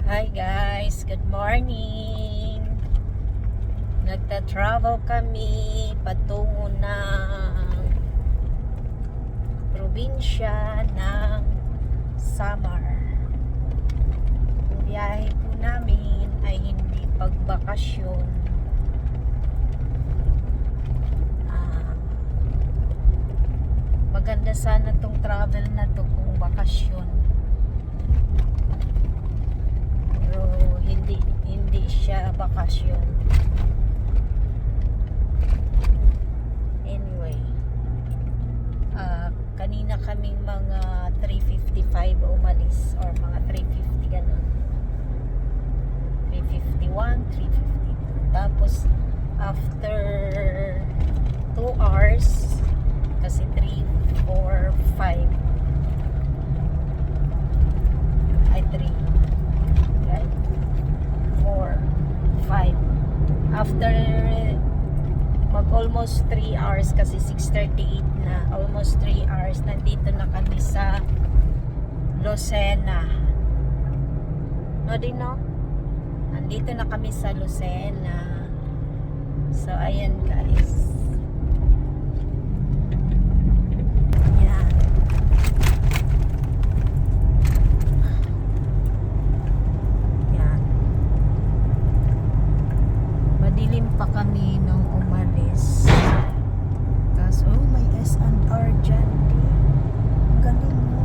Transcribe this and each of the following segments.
Hi guys, good morning. Nagta-travel kami patungo ng probinsya ng Samar. Ang biyahe po namin ay hindi pagbakasyon. Maganda sana tong travel na to kung bakasyon. Pero hindi siya bakasyon. Anyway, kanina kaming mga 3:55 umalis or mga 3:50 ganun. 3:51, 3:52. Tapos after 2 hours kasi 3, 4, 5 ay 3 right? 4, 5 after mag almost 3 hours kasi 6:38 na, almost 3 hours nandito na kami sa Lucena. No din no? Nandito na kami sa Lucena. So ayan guys. Ayan. Ayan. Madilim pa kami nung umalis. Kaso may S&R dyan. Ang galing mo.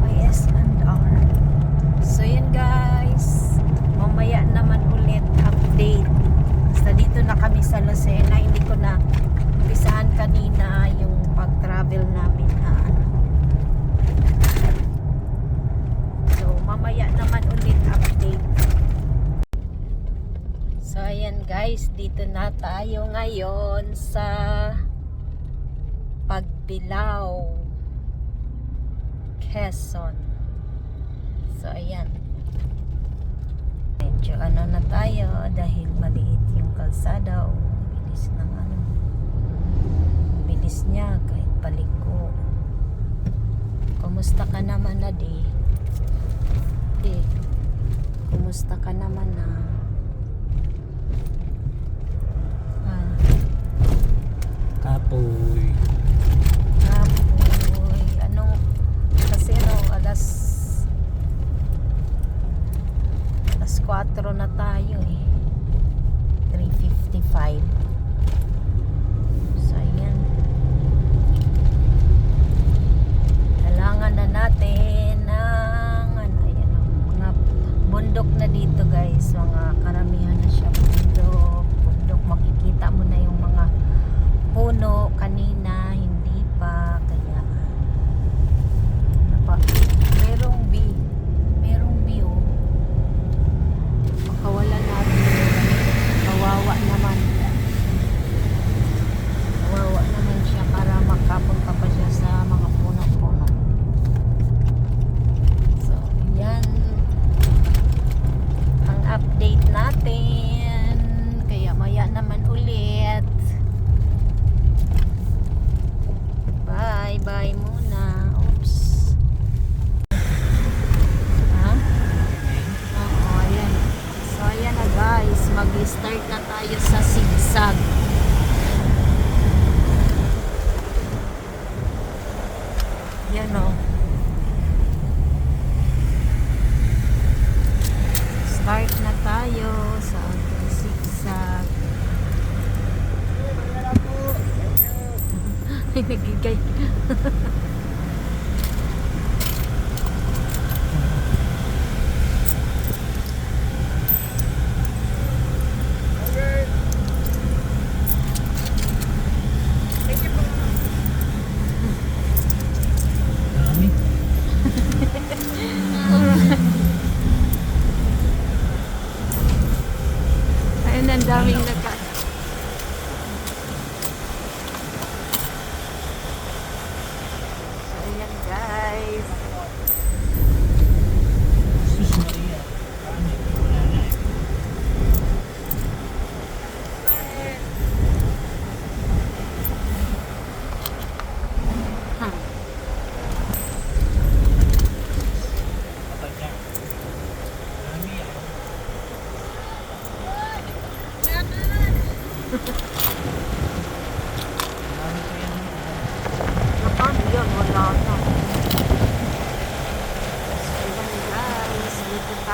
May S&R. So yun guys. Mamaya naman ulit update. Basta dito na kami sa Lucena. Hindi ko na umpisahan kanina yung pag-travel namin na ano. So mamaya naman ulit update. So ayan guys, dito na tayo ngayon sa Pagbilao, Quezon. So ayan. Medyo ano na tayo dahil maliit yung kalsada. Bilis ng ano. Bilis niya kahit paliko. Kumusta ka naman na di? Di. Kumusta ka naman na? Kapoy. Kapoy. Ano? Kasi ano, alas 4 na tayo eh. 3:55. So ayan. Kailangan na natin ng ano, ayan, mga bundok na dito guys. Mga karamihan na siya bundok. Bundok, makikita mo na yung mga puno kanina, hindi pa, kaya merong view makawalan natin, kawawa naman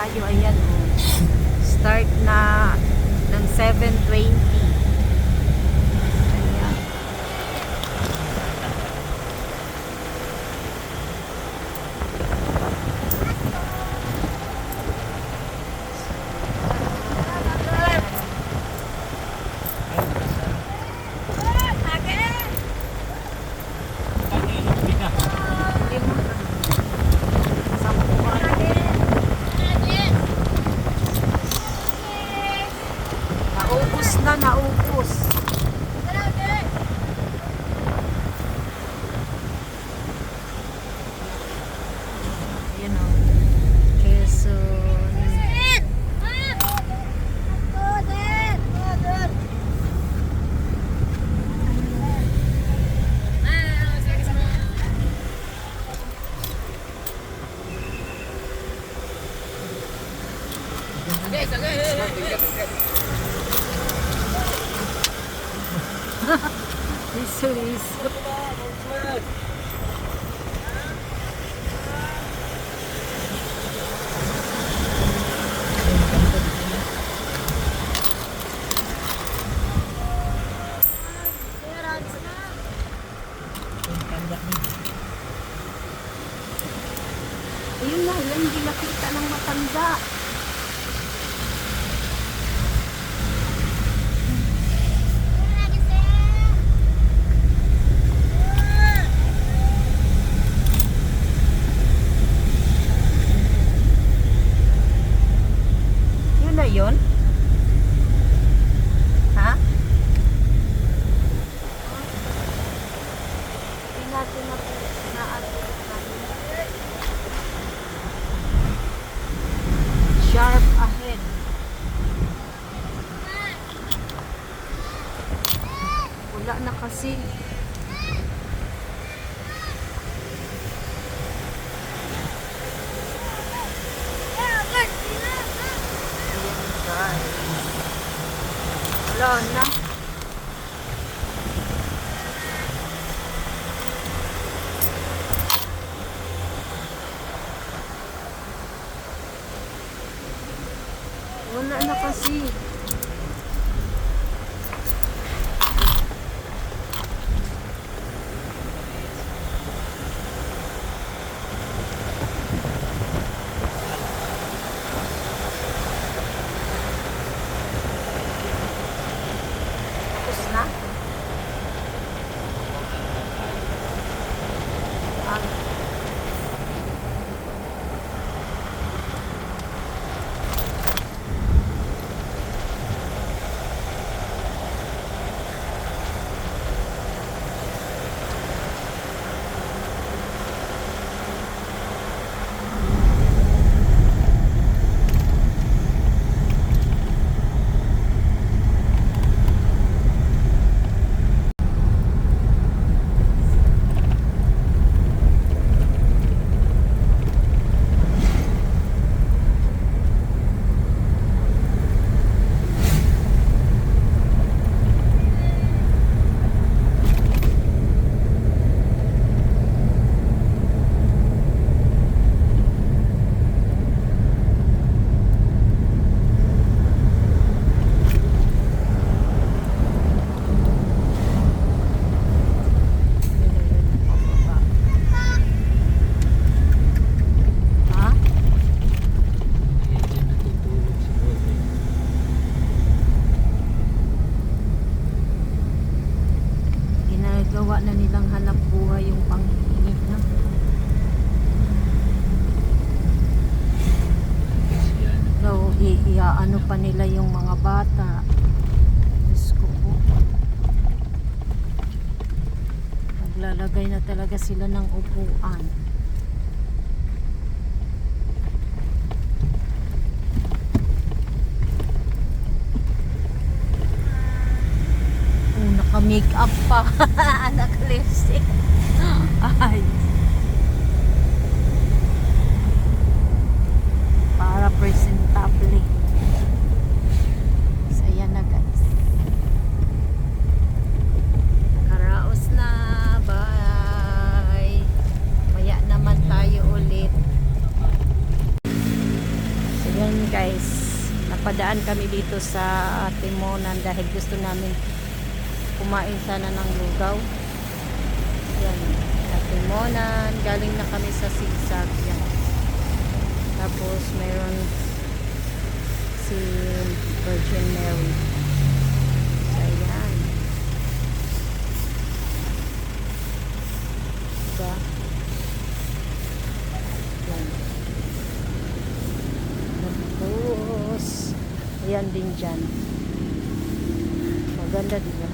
tayo. Ayan, oh. Start na ng 7:20. Ayan. Naubos na, naubos. Ayan o. Quezon. Liso-liso. Ayun na, yan hindi nakita ng matanda. Yun na yun? Ha? Hindi natin sharp ahead. Wala na kasi. Wala na. Wala na kasi. Tapos na. Ginagawa na nilang hanap buhay yung panghihingi na. So, ano pa nila yung mga bata. Diyos ko po. Maglalagay na talaga sila ng upuan. Naka-make up pa. Naka-lipstick. Ay. Para presentable. So, ayan na guys. Nakaraos na. Bye. Maya naman tayo ulit. So, Nagpadaan kami dito sa Timonan dahil gusto namin kumain sana ng lugaw. Yan, sa Timonan. Galing na kami sa Sigsag. Yan. Tapos mayroon si Virgin Mary. Ayan. Diba? Yan. Tapos ayan din dyan. Maganda diba?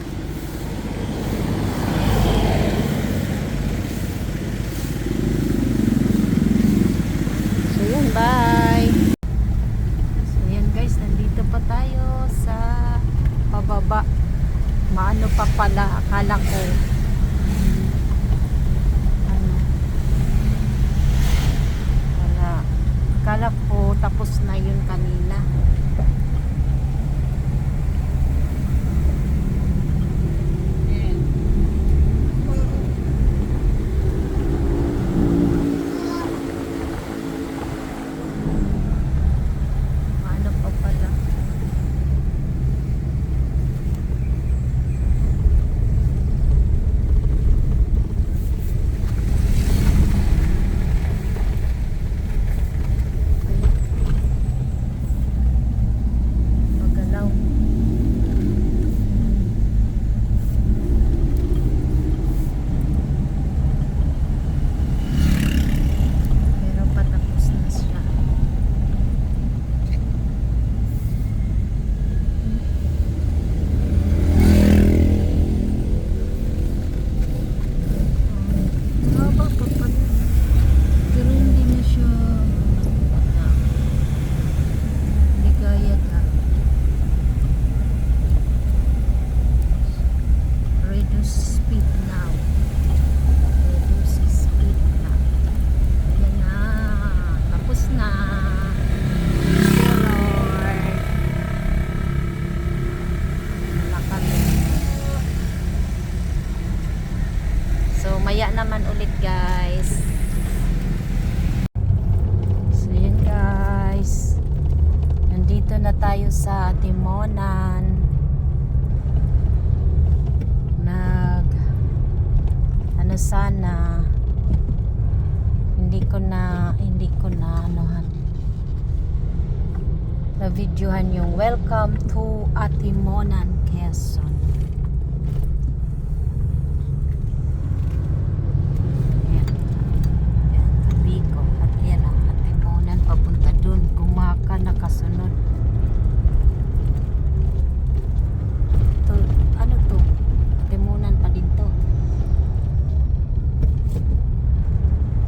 So yun, bye! So yan guys, nandito pa tayo sa pababa. Maano pa pala, akala ko ano, wala, akala ko tapos na yun kanina. Maano pa pala. Magalaw. Pero patapos na siya. Haba pa pala. Pero hindi na siya hindi kaya na. Reduce speed now. Reduce speed now. Yan na. Tapos na. Thank you, Lord. Wala kami. So, maya naman ulit guys. So, yun guys. Nandito na tayo sa Timonan. Ano sana hindi ko na anuhan na videohan yung welcome to Atimonan, Quezon. Ayan. Ayan, tabi ko. At yan ang Atimonan, papunta dun. Gumaka nakasunod. To, ano to? Atimonan pa din to.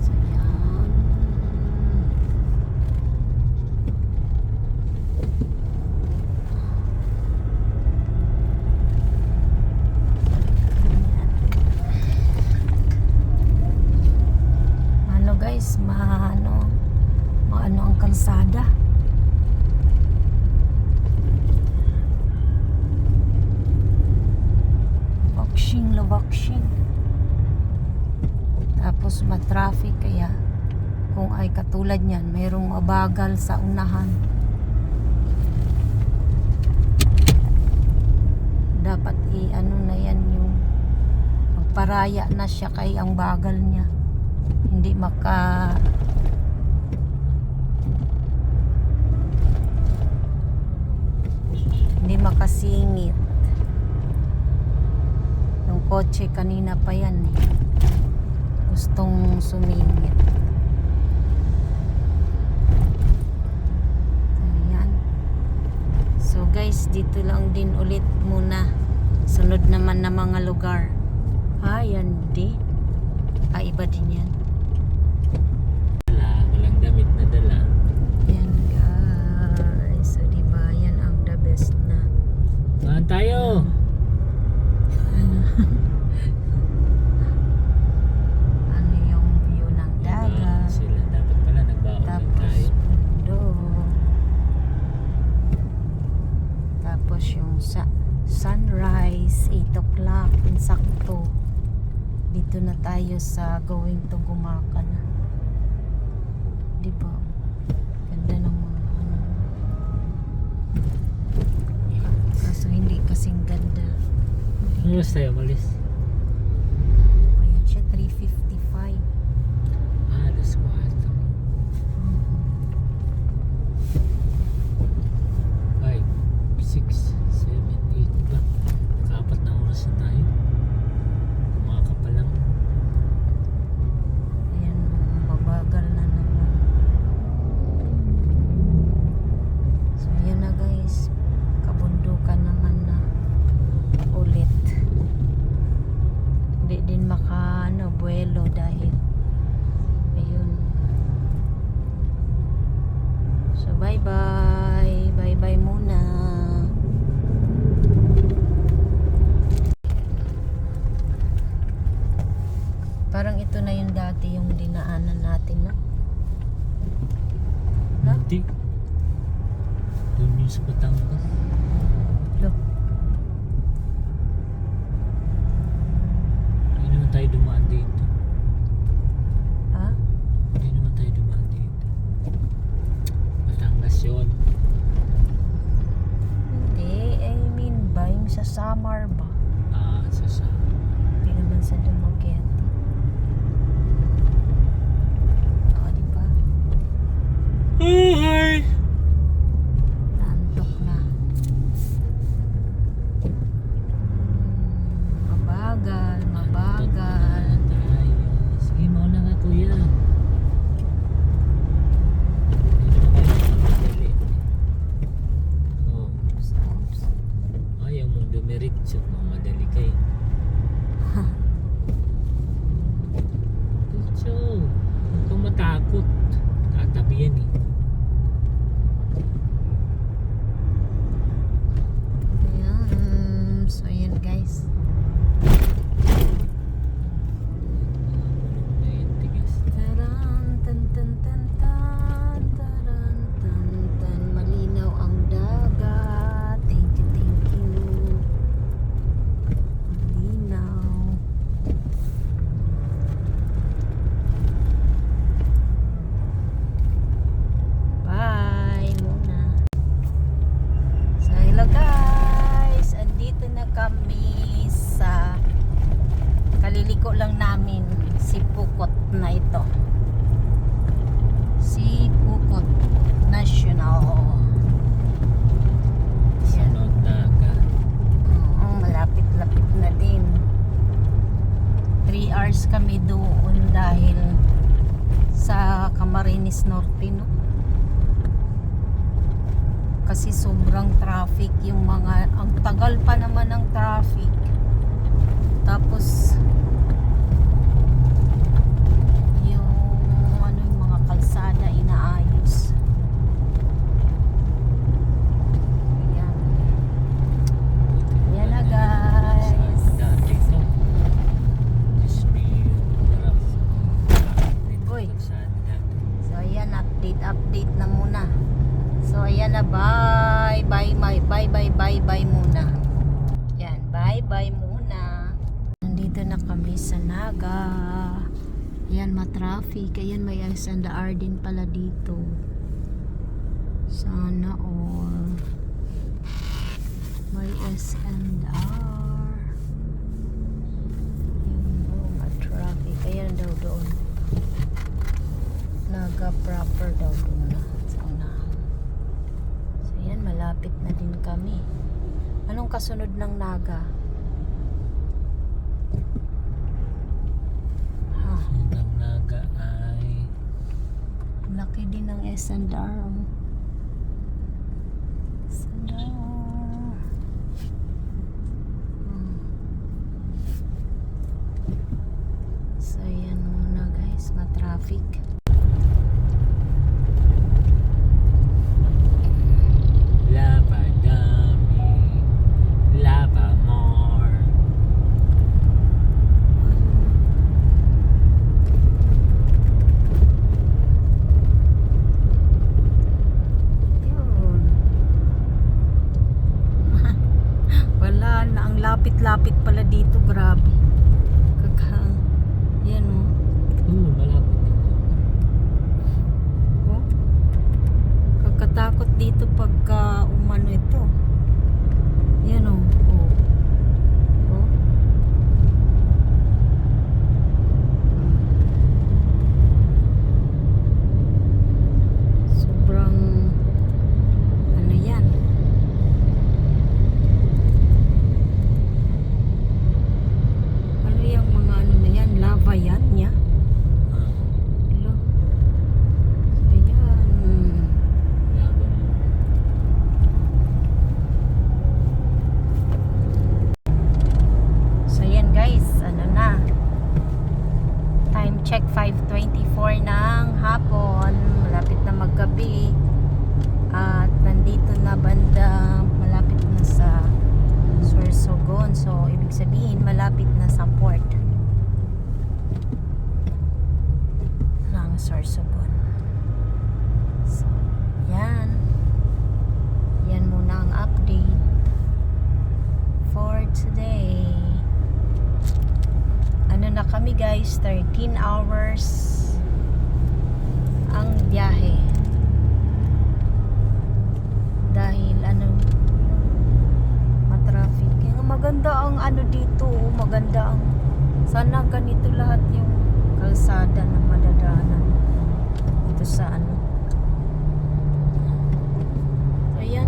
So, yan. Ano guys, maano ang kalsada. Lubaksing. Tapos matraffic kaya kung ay katulad niyan, mayroong mabagal sa unahan. Dapat i-ano na yan yung magparaya na siya kay ang bagal niya. Hindi makasingit. Yung kotse kanina pa yan eh. Gustong sumingit. Ayan. So guys, dito lang din ulit muna. Sunod naman na mga lugar. Yan di. Iba din yan. Walang damit na dala. Yan guys. So diba yan ang the best na. Saan tayo? Ano yung view ng dagat. Sila dapat pala nagbaon lang Tapos tayo. mundo. Tapos yung sunrise 8 o'clock insakto. Dito na tayo sa going to Gumaka na. Di ba? Ganda ng mga oras tayo malis? Ayan siya, 3:55. Alas 4. 5, 6, 7, 8 ba? Naka-4 na oras na tayo. Kumaka pa lang. Ayan, mabagal na naman. So, ayan na guys. Kabundukan naman na ulit. Hindi din buwelo dahil ayun. So, bye-bye. Bye-bye muna. Parang ito na yung dati yung dinaanan natin, no? No? Hindi. Doon yun sa Batangas. Look. Hindi naman tayo dumaan dito. Ha? Hindi naman tayo dumaan dito. Batangas yun. Hindi, I mean ba? Yung sa Samar ba? Ah, sa Hindi naman sa Dumaguete. O, diba? Hi! Nantok na. Mabagal, mabagal. Tayo. Sige, mauna ka kuya. Hindi naman tayo madali. Oh, Oops, oops. ayaw mong dumiritso. Mamadali kayo. Diretso. Huwag kang matakot. Tatabi yan eh. Ayan. So, ayan guys. Ayun, tigas. Taran, tan, tan, tan, tan, taran, tan, tan. Malinaw ang dagat. Thank you, thank you. Malinaw. Bye muna. So, hello guys. Andito na kami sa kaliliko lang namin si Pukot na ito. Si Pukot National. Sunod dagat. Malapit-lapit na din. 3 hours kami doon dahil sa Camarines Norte, no? Kasi sobrang traffic yung mga, ang tagal pa naman ng traffic. Tapos yung yung mga kalsada inaayos. Ayan. Yan na guys. Dati ito. Diyos me. Harap. Uy. Saan dati? So ayan, update na muna. So ayan na, bye bye muna. Yan, bye muna. Nandito na kami sa Naga. Ayan, matraffic. Ayan, may S&R din pala dito. Sana all. May S&R. Yun, oh, matraffic. Ayan daw doon. Naga proper daw doon na sa unahan. So yan, malapit na din kami. Anong kasunod ng Naga? Ha, Ang naga ay laki din ng S&R. Oh. S&R. Hmm. So yan muna guys, ma-traffic. lava dami. Lava more. Yun. Wala na, ang lapit-lapit pala dito, grabe. Yan oh. Malapit din yun. Oh. Kakatakot dito pagka umano ito. Yan oh. Oh. Oh. Sorsogon. So, ibig sabihin, malapit na sa port ng Sorsogon. So, yan. Yan muna ang update for today. Ano na kami guys, 13 hours ang biyahe. Dahil matraffic. Maganda ang dito, maganda ang sana ganito lahat yung kalsada na madadaanan dito sa ayan.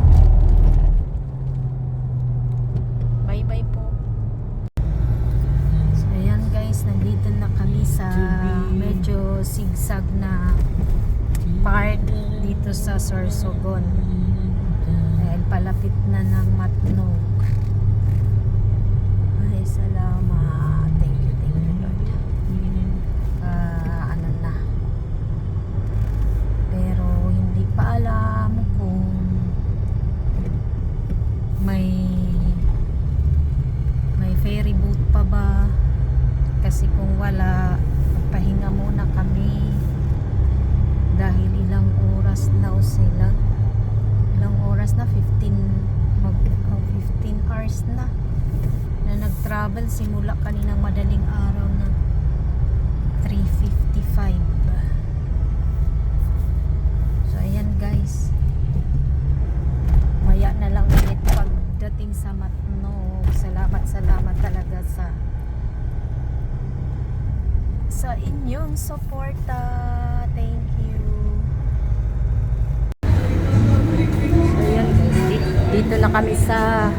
Bye bye po. So ayan guys, nandito na kami sa medyo zigzag na part dito sa Sorsogon. Dahil palapit na ng Matnog. Ay, salamat. Thank you Lord. Na. Pero hindi pa alam kung may ferry boat pa ba. Kasi kung wala, pahinga muna kami. Dahil ilang oras na sila. Ilang oras na? 15 hours na nag-travel simula kaninang madaling araw na 3:55. So ayan guys, maya na lang ulit pagdating sa Matnog. Salamat talaga sa inyong suporta. Thank you. Ayan guys, dito na kami sa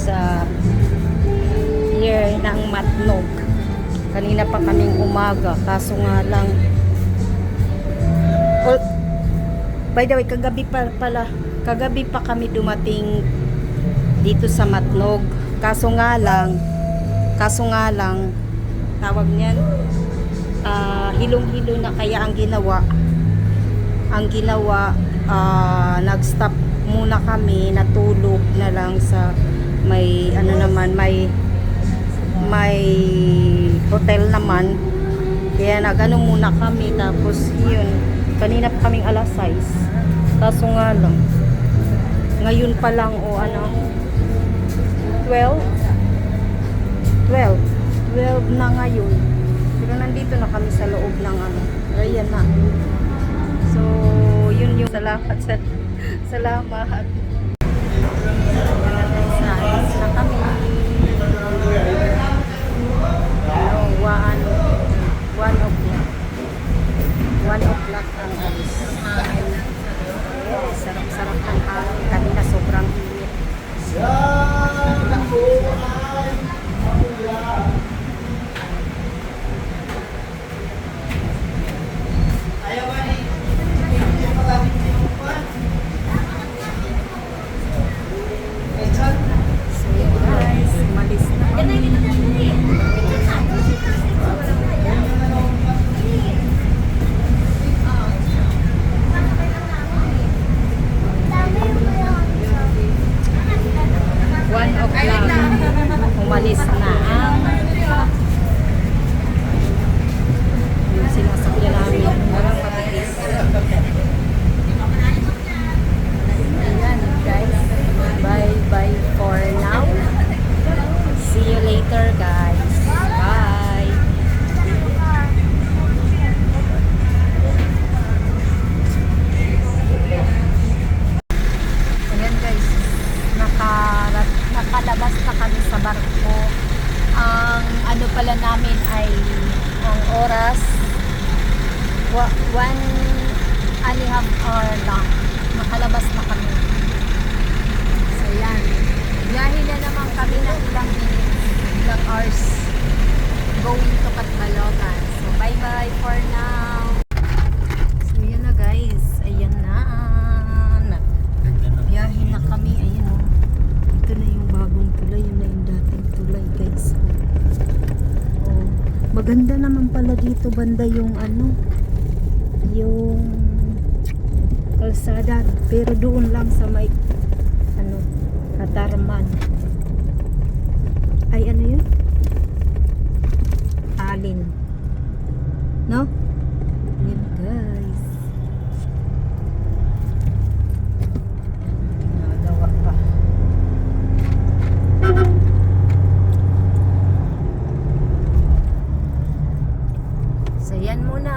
sa pier ng Matnog. Kanina pa kaming umaga, kaso nga lang by the way, kagabi pa kami dumating dito sa Matnog. Kaso nga lang tawag niyan, hilong-hilo na, kaya ang ginawa nag-stop muna kami, natulog na lang sa may may hotel naman, kaya muna kami. Tapos yun, kanina pa kaming alas 6, kaso nga lang ngayon pa lang 12 na ngayon, pero nandito na kami sa loob ng ayan na. So yun yung salamat. Alis na kami. 1 o'clock ang alis. Sarap-sarap ng hangin. Kanina sobrang init. So guys, umalis na kami. Umalis na ang yung sinasakyan namin. Parang mabilis. Ayan guys, bye for now. See you later guys. Bye. Ayan guys, nakalabas na kami sa barko. Ang pala namin ay ang oras 1.5 hour lang. Nakalabas na kami. So yan, biyahe na naman kami ng ilang hours going to Catbalogan. So bye bye for now. So yan na guys, ayan na. Biyahe na kami. Ayan o. Ito na yung bagong tulay. Yun na yung dating tulay guys. Oh, maganda naman pala dito banda yung yung kalsada. Pero doon lang sa may Tarman. Ay, ano yun? Alin. No? Yun, guys. Nagawa pa. So, yan muna.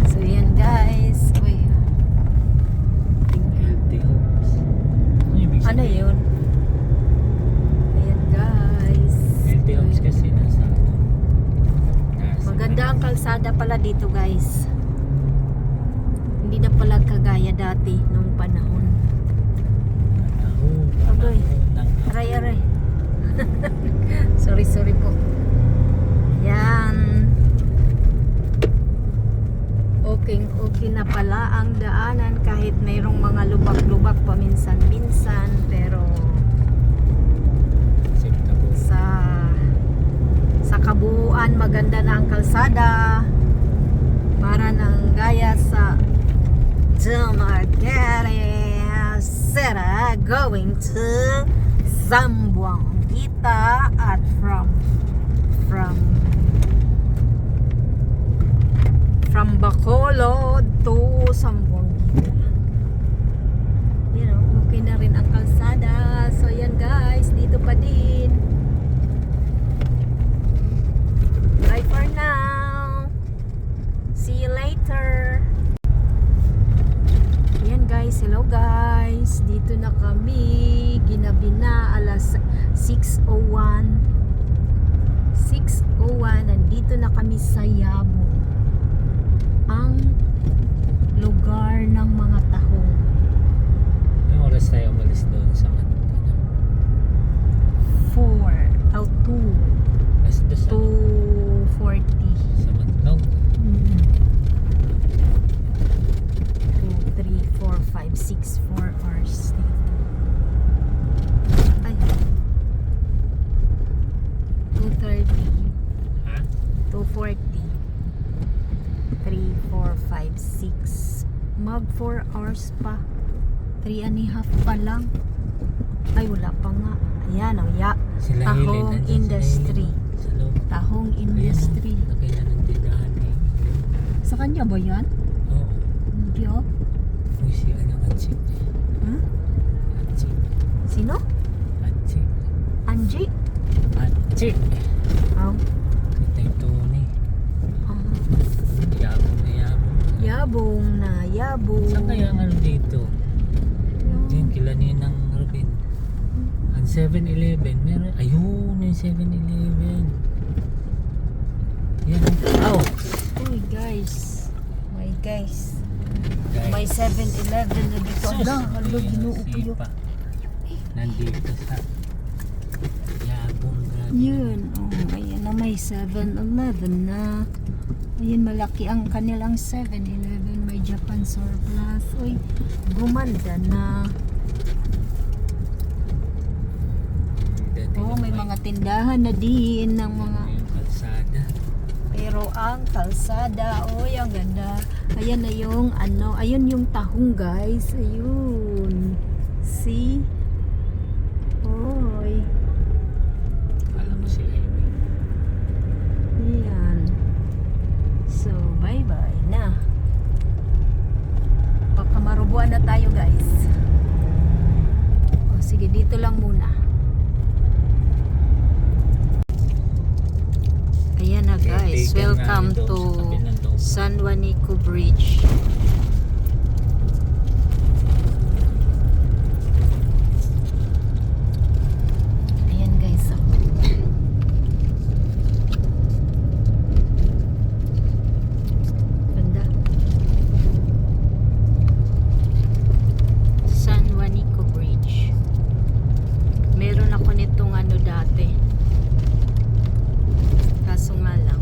So, yan, guys. Uy. Healthy homes. Ano ibig Ano sabihin? yun? Ayan, guys. Healthy homes kasi nasa Maganda ang kalsada pala dito, guys. Hindi na pala kagaya dati nung panahon. Agoy. Aray, aray. Sorry po. Yan. Okay na pala ang daanan kahit mayroong mga lubak-lubak paminsan-minsan, pero sa kabuuan maganda na ang kalsada. Para nang gaya sa Dumaguete City going to Zamboanguita at from Bacolod to Zamboanguita. You know, okay na rin ang kalsada. So yan, guys, dito pa din. Bye for now. See you later. Ayan, guys, hello guys. Dito na kami. Ginabi na alas 6:01. Nandito na kami sa Yabo. Ang lugar ng mga tahong. Anong oras tayo umalis doon sa Manila? 2 Basta sa 2:40. Manila. 2, 3, 4, 5, 6, 4 hours. Ay. 2:30. Ha? 2:40. 3, 4, 5, 6. Mag 4 hours pa. 3 and a half pa lang. Ay, wala pa nga. Ayan, oh, Sila Tahong Helen, industry. Sa loob. Tahong industry. Kaya ng tindahan ni Sa kanya ba yan? Oo. Hindi, oh. Uy, si ano, Anchik. Huh? Anchik. Sino? Anchik. Angie? Anchik. Oh. Kita yung Tony. Yabong na yabong. Yabong na yabong. Saan kaya ang ano dito? Diyan, kila ng Robin. Ang 7-Eleven. Meron. Ayun, yung 7-Eleven. Yan. Oh! Uy, guys. My guys. Guys. May 7-Eleven na dito. Sus! Ala, halo, Ayan, ginuupo yun. sipa. Nandito sa Yabong. Grabe. Yun. Oh, ayan na may 7-Eleven na. Ayun, malaki ang kanilang 7-Eleven. May Japan surplus. Uy, gumanda na. Oh, may mga tindahan na din ng mga... Yung kalsada. Pero ang kalsada, oy, ang ganda. Ayan na yung ano, ayun yung tahong, guys. Ayun. See? Oy. Alam mo sila yun. Ayan. So, bye-bye na. Baka marubuan na tayo, guys. O, sige, dito lang muna. Ayan na, guys. Welcome to San Juanico Bridge. Ayan, guys. Ganda. San Juanico Bridge. Meron ako nitong ano dati. Kaso nga lang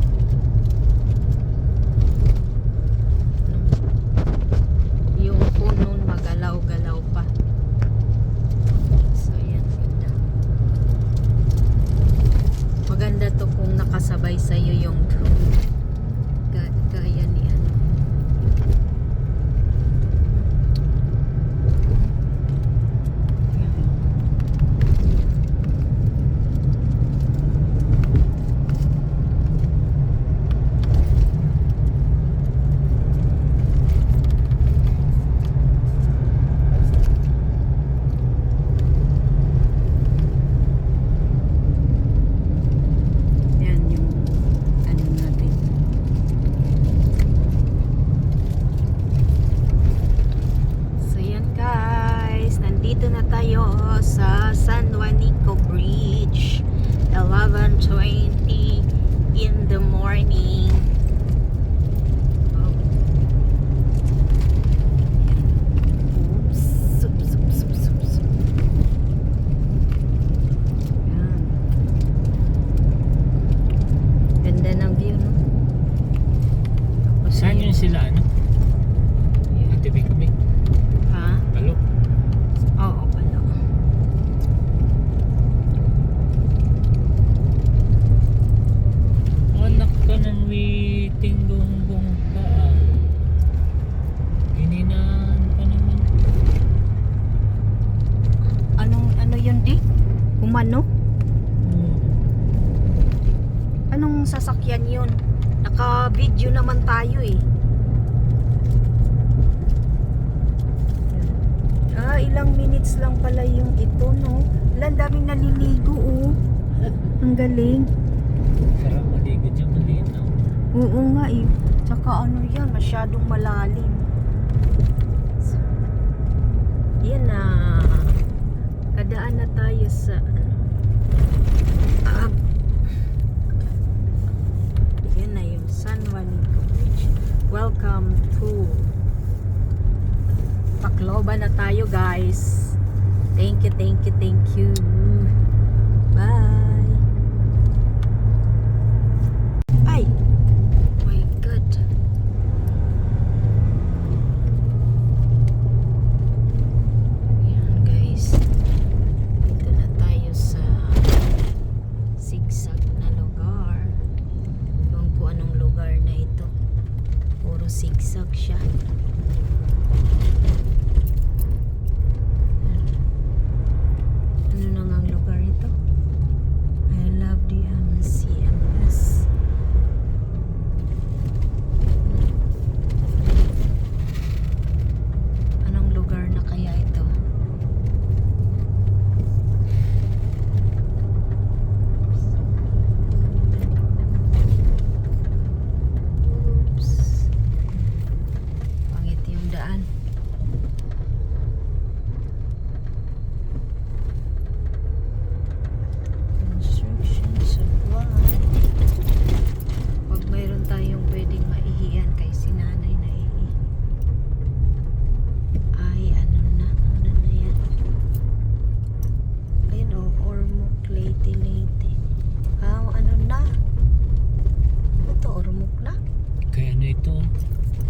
sila ano? Ate Bikbik. Ha? Balok. Oo, pala. Anak ka ng waiting gonggong ka. Gininaan ka naman. Ano yun di? Umano? Hmm. Anong sasakyan yun? Naka-video naman tayo eh. Ilang minutes lang pala yung ito, no? Ang daming naliligo, oh. Ang galing. Sarap maligo dyan, malinaw. Oo nga eh. Tsaka ano yan, masyadong malalim. Yan na. Kadaan na tayo sa yan na yung San Juanico Bridge. Welcome to Tacloban na tayo, guys. Thank you, thank you, thank you. Bye. Ay! My God. Yan, guys. Dito na tayo sa zigzag na lugar. Ewan ko anong lugar na ito. Puro zigzag siya. Ano na nga ang lugar ito? I love the CMS. Anong lugar na kaya ito? Oops. Pangit yung daan. Construction supply. Pag mayroon tayong pwedeng maihiyan kay si nanay na ihi. Ay, ano na yan? Ayun o, Ormoc, Leyte. Ano na? Ito, Ormoc na? Kaya ano ito?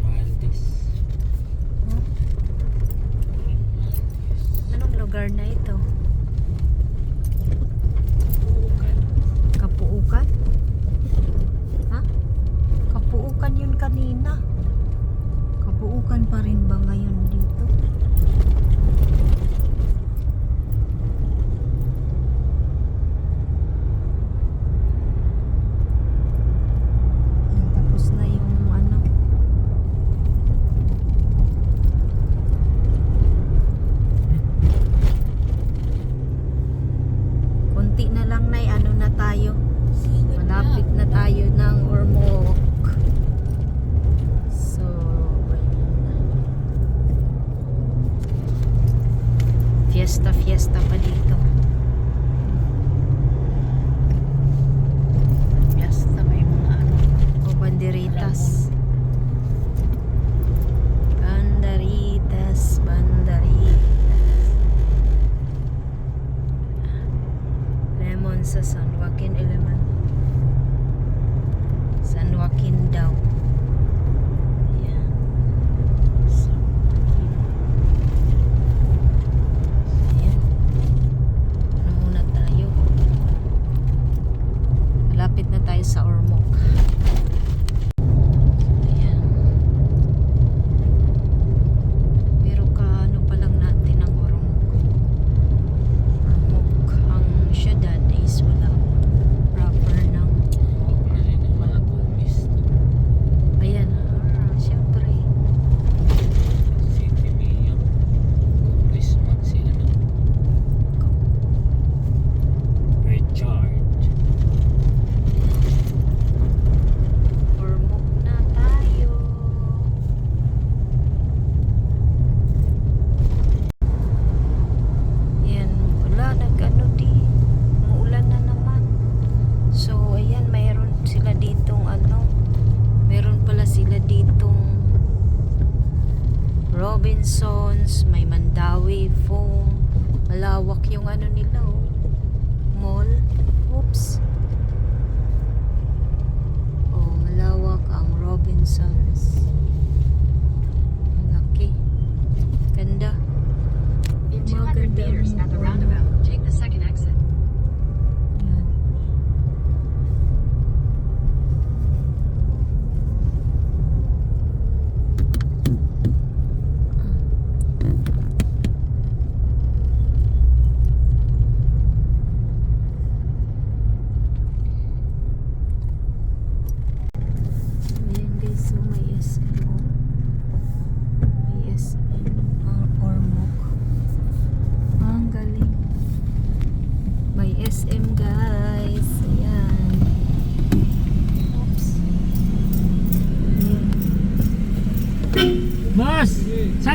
Maldives. Huh? Maldives. Anong lugar na ito? Bukan. Kapuukan? Ha? Kapuukan yun kanina. Kapuukan pa rin ba ngayon dito? Tapos na yung ano. Konti na lang na ano na tayo. Malapit na tayo ng Ormoc. So, fiesta pa dito. Fiesta, may mga ano. O, banderitas. Banderitas. Lemon sa San Joaquin San Joaquin daw. Ayan. So, ayan. Ano muna tayo? Malapit na tayo sa Ormoc. Ayan. Pero ano pa lang natin ang Ormoc. Ang syudad is wala proper ng Mali ng mga tubis. ayan. Siyempre. City Mayor. Congressman si ano? Richard. Ormoc na tayo. Yan, wala nag-ano di. Umuulan na naman. So, ayan, mayroon sila ditong ano. Meron pala sila ditong Robinsons, may Mandawi, Foam. Malawak yung ano nila, oh. Mall. Oops. Oh, malawak ang Robinsons.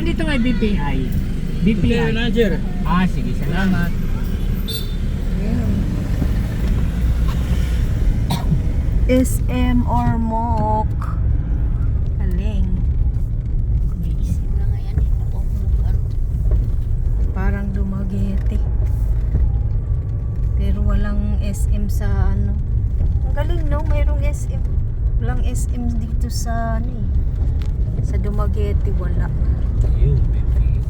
dito nga BPI. BPI. Manager. Ah, sige, salamat. SM or MOOC. Galing. Isip na nga yan. Parang Dumaguete. Pero walang SM sa ano. Ang galing no, mayroong SM. Walang SM dito sa ano eh. Sa Dumaguete wala. Ayun, BPI.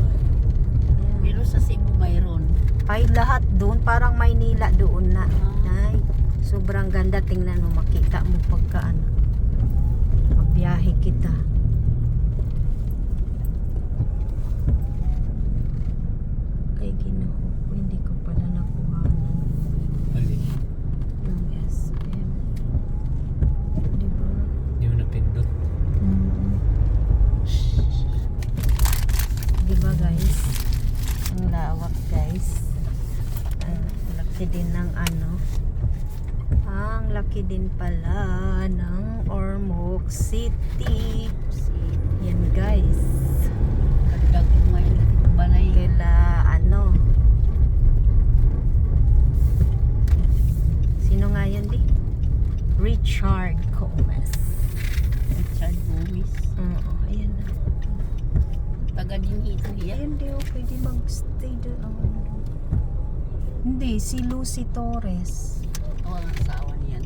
Pero sa Cebu mayroon. Ay lahat doon, parang Maynila doon na. Ay, sobrang ganda, tingnan mo, makita mo pagka ano. Magbiyahe kita. Ay Ginoo, hindi ko pala nakuhanan Alin? ng SM. Diba? Hindi mo napindot. Diba guys? Ang lawak guys. Ang laki din ng ano. Ang laki din pala ng Ormoc City. Yan guys. Dagdag mo ngayon natin ito balay. Kaila ano. Sino nga yan di? Richard Gomez. Richard Gomez. Oo, ayan na. Taga din ito hiya. Ayun di oh, pwede mag-stay doon. Hindi, si Lucy Torres. O, ang asawa niyan.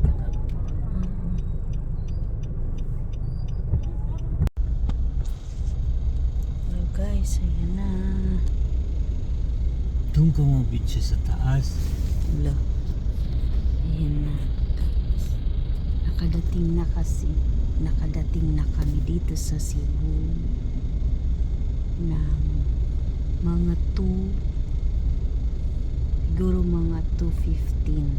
Oh, guys, ayan na. Doon ka mabit siya sa taas. Wala. Ayan na. Nakadating na kasi. Nakadating na kami dito sa Cebu. Ng mga 2 siguro mga 2:15.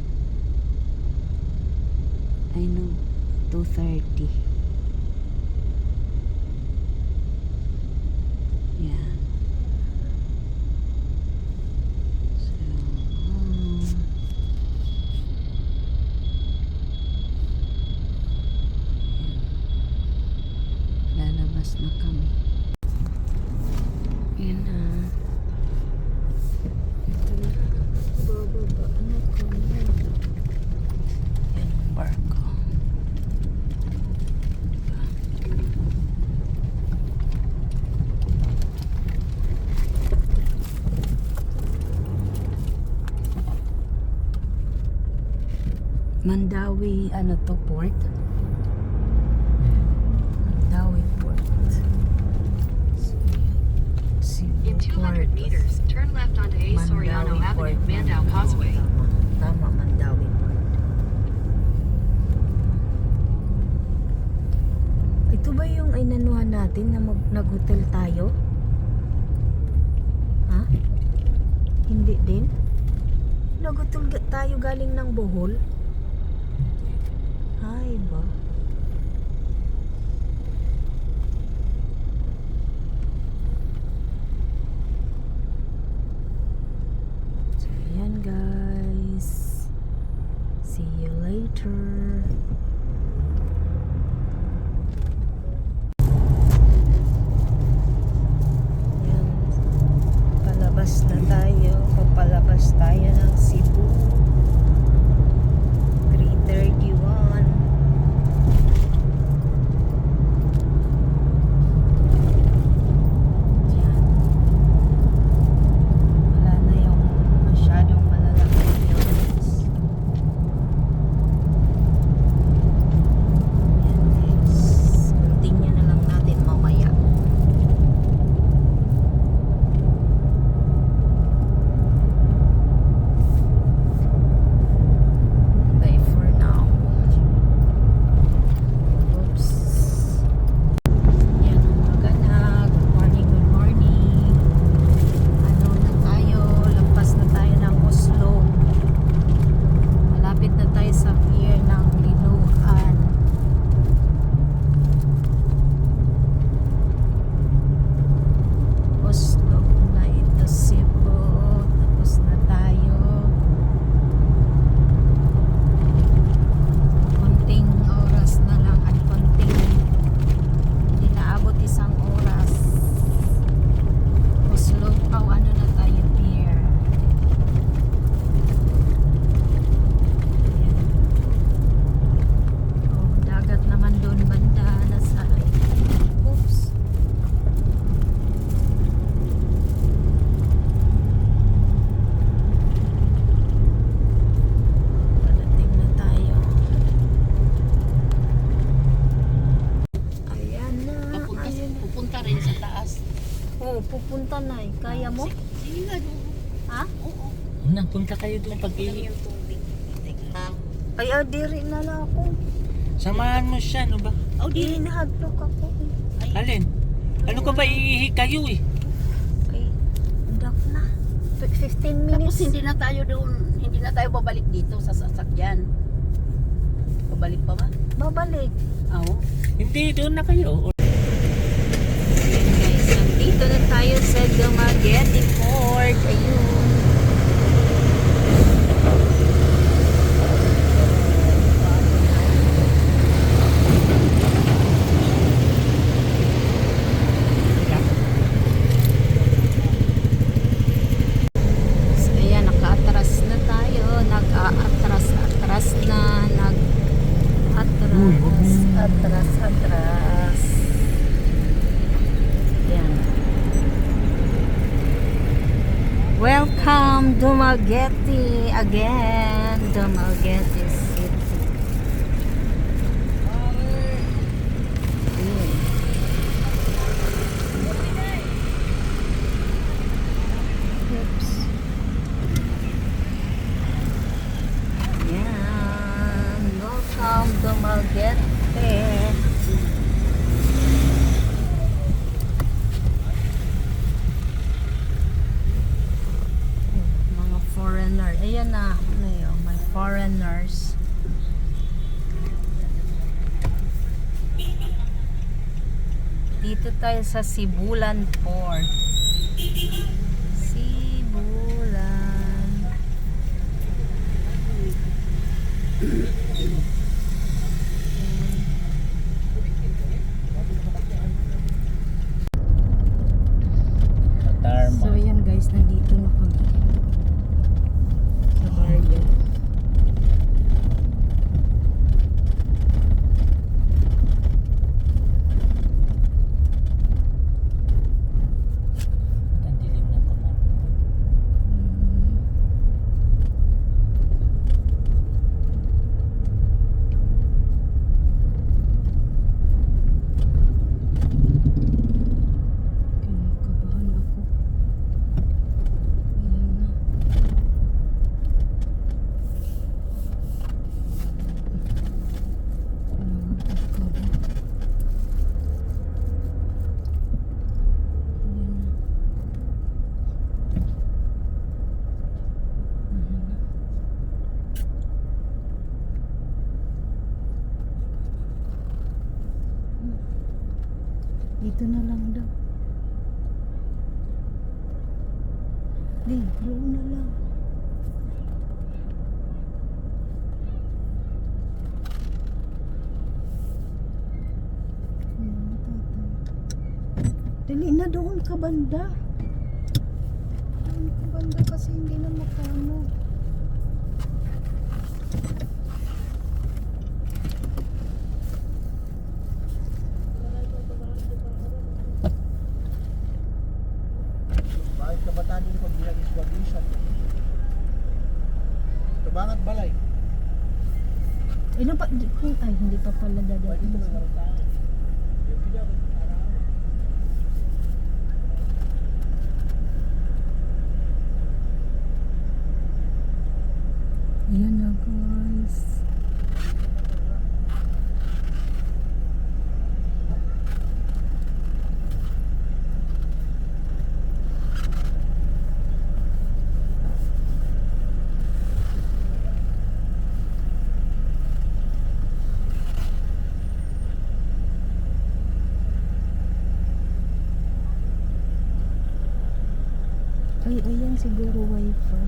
I know, 2:30. Yan. So, lalabas na kami. Yan na. Ito na. Bababa na kami. Yan ang barko. Mandawi, ano to, port? Mandawi port. In 200 meters, turn left onto A. Soriano Avenue, Mandaue Causeway. Tama, Mandawi port. Ito ba yung inanuhan natin na nag-hotel tayo? Ha? Hindi din? Nag-hotel tayo galing ng Bohol? Ay ba? So yan guys. See you later. Yan. Palabas na tayo. Papalabas tayo ng Cebu. 3:31. pupunta na eh. Kaya mo? Sige nga, Ha? oo. Unang punta kayo doon pag Yung tubig. Ay, diri na lang ako. Samahan mo siya, no ba? Oh, di. Hinahaglok ako eh. Alin? Ano ka ba iihi kayo eh? Ay, dak na. 15 Tapos minutes. hindi na tayo doon, hindi na tayo babalik dito sa sasakyan. Babalik pa ba? Babalik. Oo. Hindi, doon na kayo. Guys, nandito na tayo sa Dumaguete Port. Ayun. So, ayan, naka-atras na tayo. Nag-a-atras na. Atras. Ayan. Welcome Dumaguete again. Dumaguete City. Ayan. Oops. Ayan. Welcome Dumaguete. Mga foreigner. Ayan na. Ano yun? May foreigners. Dito tayo sa Sibulan Port. Sibulan. So ayan guys, nandito na kami sa Barrier. Ang dilim ng kamar. Kinakabahan ako. Ayan na. Kailangan pagkaba. Ayan na. Ayan na. Dito na lang daw. Di, doon na lang. Dali na doon ka banda. Doon ka banda kasi hindi na makano. Bakit kabataan din pag ginagis-wagisan? Tabangat balay. Ano pa? Ay, hindi pa pala dadating. Ayan na guys. Ay, ayan siguro wifi.